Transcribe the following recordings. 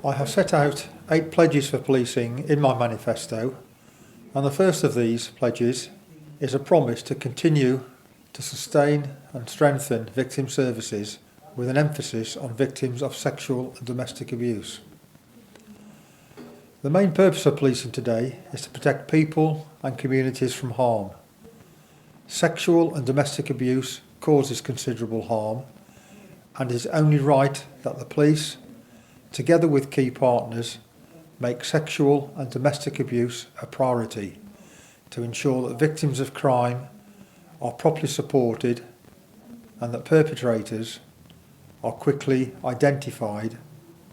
I have set out 8 pledges for policing in my manifesto, and the first of these pledges is a promise to continue to sustain and strengthen victim services with an emphasis on victims of sexual and domestic abuse. The main purpose of policing today is to protect people and communities from harm. Sexual and domestic abuse causes considerable harm, and it is only right that the police, together with key partners, make sexual and domestic abuse a priority to ensure that victims of crime are properly supported and that perpetrators are quickly identified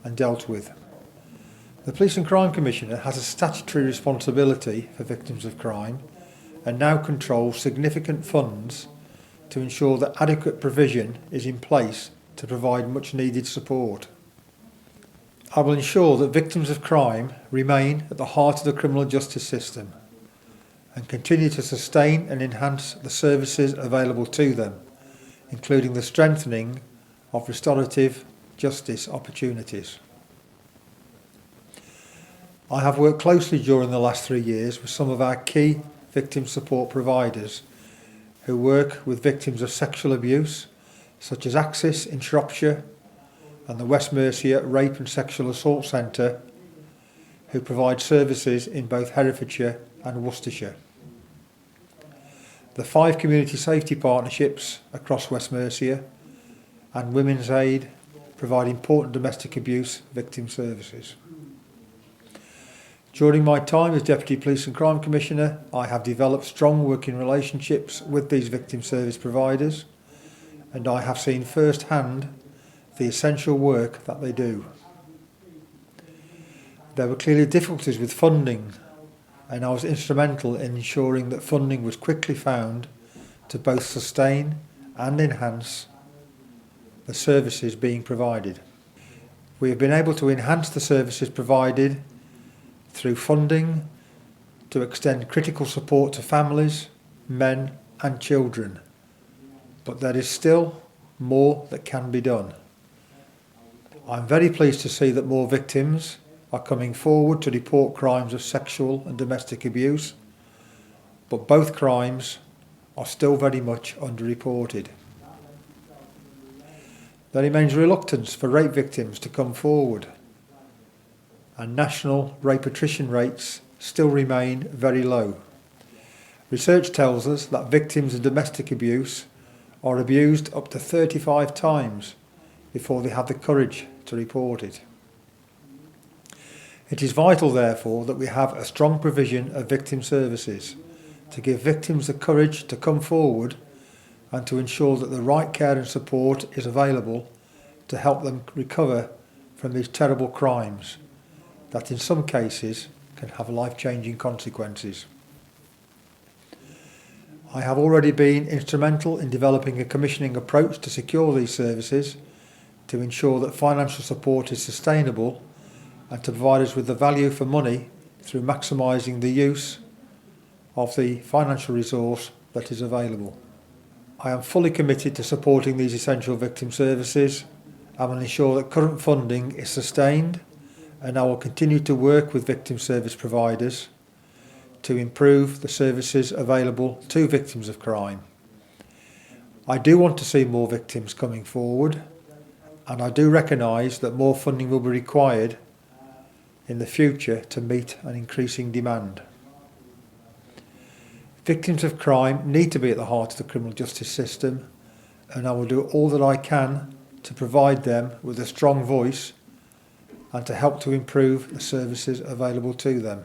and dealt with. The Police and Crime Commissioner has a statutory responsibility for victims of crime and now controls significant funds to ensure that adequate provision is in place to provide much needed support. I will ensure that victims of crime remain at the heart of the criminal justice system and continue to sustain and enhance the services available to them, including the strengthening of restorative justice opportunities. I have worked closely during the last 3 years with some of our key victim support providers who work with victims of sexual abuse, such as Axis in Shropshire and the West Mercia Rape and Sexual Assault Centre, who provide services in both Herefordshire and Worcestershire. The 5 community safety partnerships across West Mercia and Women's Aid provide important domestic abuse victim services. During my time as Deputy Police and Crime Commissioner, I have developed strong working relationships with these victim service providers, and I have seen firsthand the essential work that they do. There were clearly difficulties with funding, and I was instrumental in ensuring that funding was quickly found to both sustain and enhance the services being provided. We have been able to enhance the services provided through funding to extend critical support to families, men and children, but there is still more that can be done. I'm very pleased to see that more victims are coming forward to report crimes of sexual and domestic abuse, but both crimes are still very much underreported. There remains reluctance for rape victims to come forward, and national rape attrition rates still remain very low. Research tells us that victims of domestic abuse are abused up to 35 times before they have the courage to report it. It is vital, therefore, that we have a strong provision of victim services to give victims the courage to come forward and to ensure that the right care and support is available to help them recover from these terrible crimes that in some cases can have life-changing consequences. I have already been instrumental in developing a commissioning approach to secure these services, to ensure that financial support is sustainable and to provide us with the value for money through maximising the use of the financial resource that is available. I am fully committed to supporting these essential victim services and will ensure that current funding is sustained, and I will continue to work with victim service providers to improve the services available to victims of crime. I do want to see more victims coming forward, and I do recognise that more funding will be required in the future to meet an increasing demand. Victims of crime need to be at the heart of the criminal justice system, and I will do all that I can to provide them with a strong voice and to help to improve the services available to them.